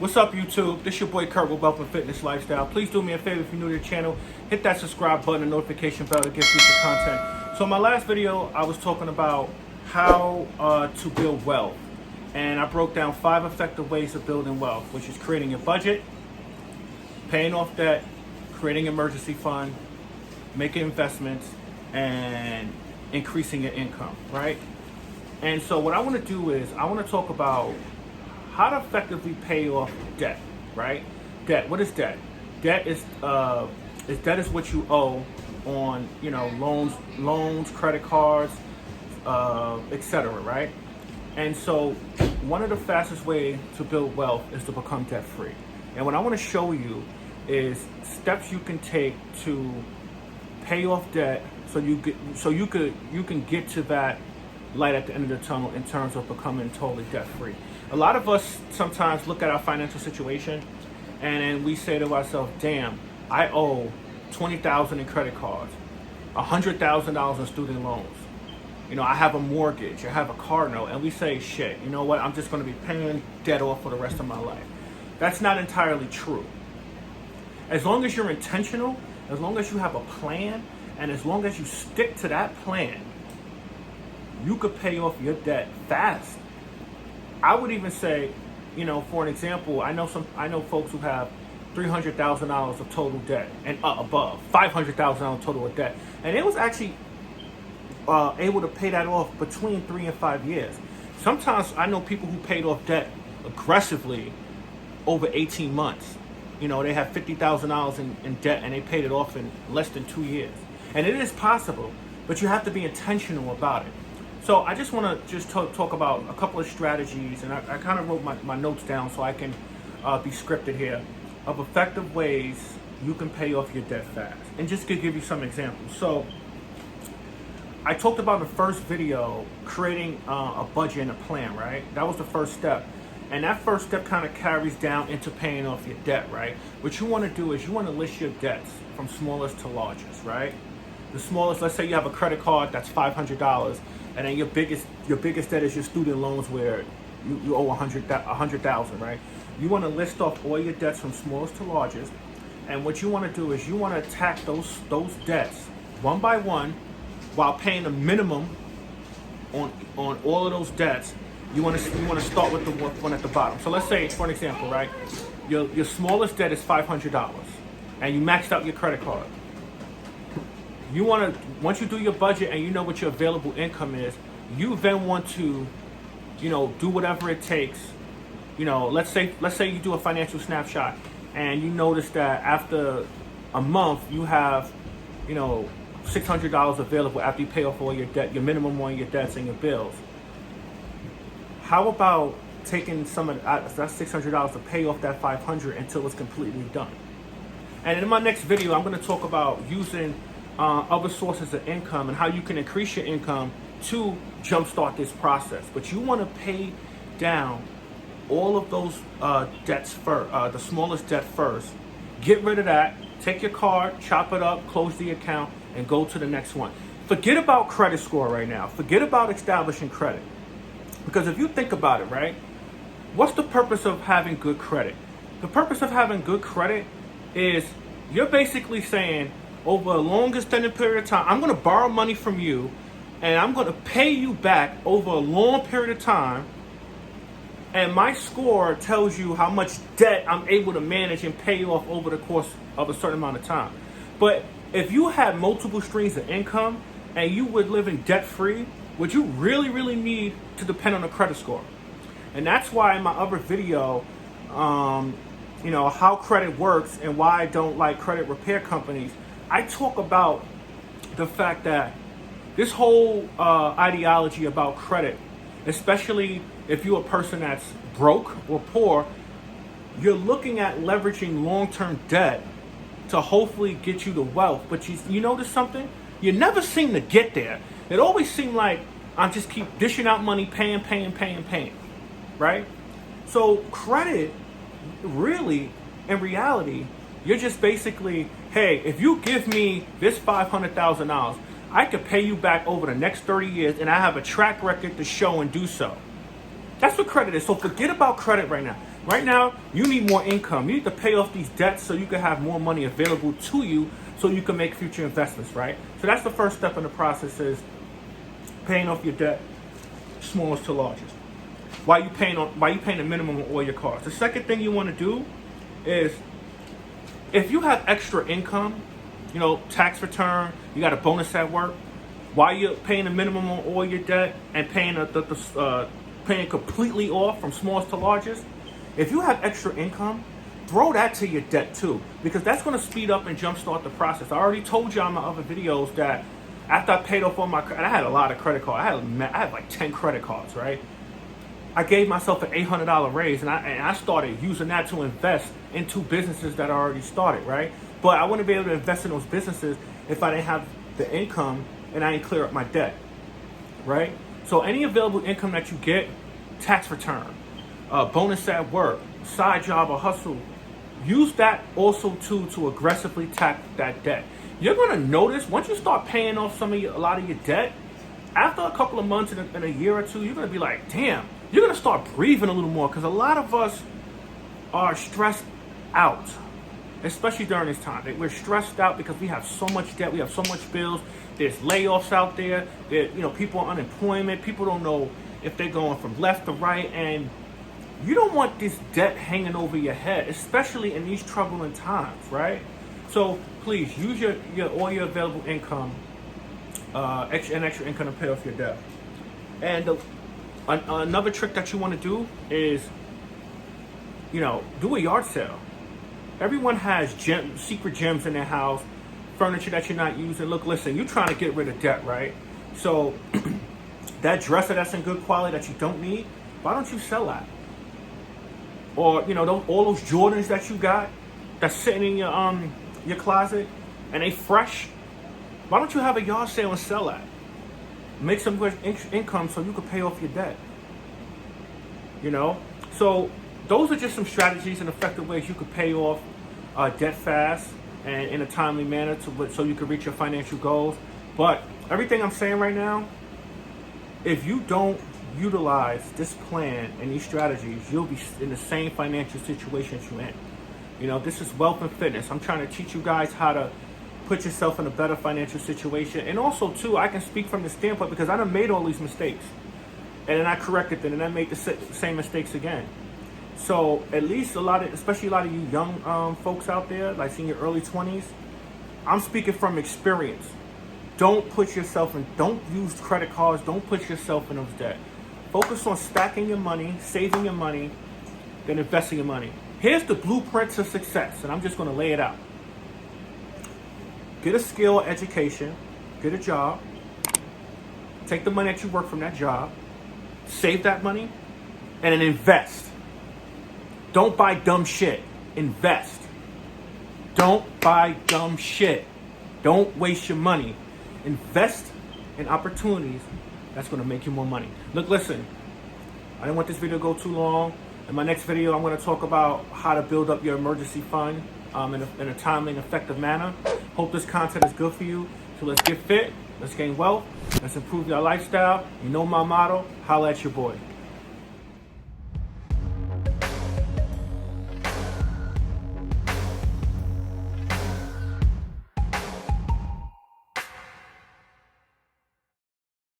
What's up, YouTube? This your boy Kurt with Wealth and Fitness Lifestyle. Please do me a favor if you're new to the channel, hit that subscribe button and notification bell to get future content. So in my last video, I was talking about how to build wealth. And I broke down 5 effective ways of building wealth, which is creating your budget, paying off debt, creating an emergency fund, making investments, and increasing your income, right? And so what I want to do is I want to talk about how to effectively pay off debt, right? Debt. What is debt? Debt is what you owe on, loans, credit cards, etc. Right? And so one of the fastest ways to build wealth is to become debt free. And what I want to show you is steps you can take to pay off debt, so you can get to that light at the end of the tunnel in terms of becoming totally debt free. A lot of us sometimes look at our financial situation and then we say to ourselves, damn, I owe $20,000 in credit cards, $100,000 in student loans. I have a mortgage, I have a car note, and we say, shit, you know what, I'm just going to be paying debt off for the rest of my life. That's not entirely true. As long as you're intentional, as long as you have a plan, and as long as you stick to that plan, you could pay off your debt fast. I would even say, for an example, I know folks who have $300,000 of total debt and above $500,000 total of debt, and it was actually able to pay that off between 3 and 5 years. Sometimes I know people who paid off debt aggressively over 18 months. They have $50,000 in debt and they paid it off in less than 2 years. And it is possible, but you have to be intentional about it. So I just want to talk about a couple of strategies, and I kind of wrote my notes down so I can be scripted here, of effective ways you can pay off your debt fast. And just to give you some examples. So I talked about in the first video, creating a budget and a plan, right? That was the first step. And that first step kind of carries down into paying off your debt, right? What you want to do is you want to list your debts from smallest to largest, right? The smallest, let's say you have a credit card that's $500, and then your biggest debt is your student loans, where you owe $100,000, right? You want to list off all your debts from smallest to largest, and what you want to do is you want to attack those debts one by one, while paying a minimum on all of those debts. You want to start with the one at the bottom. So let's say, for an example, right? Your smallest debt is $500, and you maxed out your credit card. You want to, once you do your budget and you know what your available income is, you then want to, do whatever it takes. Let's say you do a financial snapshot and you notice that after a month you have, $600 available after you pay off all your debt, your minimum on your debts and your bills. How about taking some of that $600 to pay off that $500 until it's completely done? And in my next video, I'm going to talk about using other sources of income and how you can increase your income to jumpstart this process. But you want to pay down all of those debts first, the smallest debt first. Get rid of that. Take your card, chop it up, close the account, and go to the next one. Forget about credit score right now. Forget about establishing credit. Because if you think about it, right, what's the purpose of having good credit? The purpose of having good credit is you're basically saying, over a long extended period of time, I'm going to borrow money from you and I'm going to pay you back over a long period of time. And my score tells you how much debt I'm able to manage and pay off over the course of a certain amount of time. But if you had multiple streams of income and you would live in debt free, would you really, really need to depend on a credit score? And that's why in my other video, how credit works and why I don't like credit repair companies, I talk about the fact that this whole ideology about credit, especially if you're a person that's broke or poor, you're looking at leveraging long-term debt to hopefully get you to wealth. But you notice something? You never seem to get there. It always seemed like I just keep dishing out money, paying, right? So credit, really, in reality, you're just basically, hey, if you give me this $500,000, I could pay you back over the next 30 years, and I have a track record to show and do so. That's what credit is. So forget about credit right now. Right now, you need more income. You need to pay off these debts so you can have more money available to you so you can make future investments, right? So that's the first step in the process, is paying off your debt, smallest to largest. Why you paying the minimum on all your cards? The second thing you want to do is, if you have extra income, tax return, you got a bonus at work, while you're paying the minimum on all your debt and paying paying completely off from smallest to largest, if you have extra income, throw that to your debt too, because that's going to speed up and jumpstart the process. I already told you on my other videos that after I paid off all my, and I had a lot of credit cards. I had like 10 credit cards, right? I gave myself an $800 raise, and I started using that to invest into businesses that I already started, right? But I wouldn't be able to invest in those businesses if I didn't have the income and I didn't clear up my debt, right? So any available income that you get, tax return, bonus at work, side job or hustle, use that also to aggressively tackle that debt. You're gonna notice once you start paying off a lot of your debt, after a couple of months and a year or two, you're gonna be like, damn, you're gonna start breathing a little more, because a lot of us are stressed out, especially during this time. We're stressed out because we have so much debt, we have so much bills. There's layoffs out there. People on unemployment. People don't know if they're going from left to right, and you don't want this debt hanging over your head, especially in these troubling times, right? So please use all your available income, extra income to pay off your debt. And another trick that you want to do is, do a yard sale. Everyone has secret gems in their house, furniture that you're not using. Look, listen, you're trying to get rid of debt, right? So that dresser that's in good quality that you don't need, why don't you sell that? Or all those Jordans that you got that's sitting in your closet and they fresh, why don't you have a yard sale and sell that? Make some good income so you can pay off your debt. So those are just some strategies and effective ways you could pay off debt fast and in a timely manner so you can reach your financial goals. But everything I'm saying right now, if you don't utilize this plan and these strategies, you'll be in the same financial situation you're in. This is Wealth and Fitness. I'm trying to teach you guys how to put yourself in a better financial situation. And also, too, I can speak from the standpoint because I done made all these mistakes. And then I corrected them, and I made the same mistakes again. So at least especially a lot of you young folks out there, like in your early 20s, I'm speaking from experience. Don't use credit cards. Don't put yourself in those debt. Focus on stacking your money, saving your money, then investing your money. Here's the blueprint to success, and I'm just going to lay it out. Get a skill, education, get a job, take the money that you work from that job, save that money, and then invest. Don't buy dumb shit. Invest. Don't buy dumb shit. Don't waste your money. Invest in opportunities that's going to make you more money. Look, listen, I didn't want this video to go too long. In my next video, I'm going to talk about how to build up your emergency fund in a timely and effective manner. Hope this content is good for you. So let's get fit, let's gain wealth, let's improve your lifestyle. You know my motto, holla at your boy.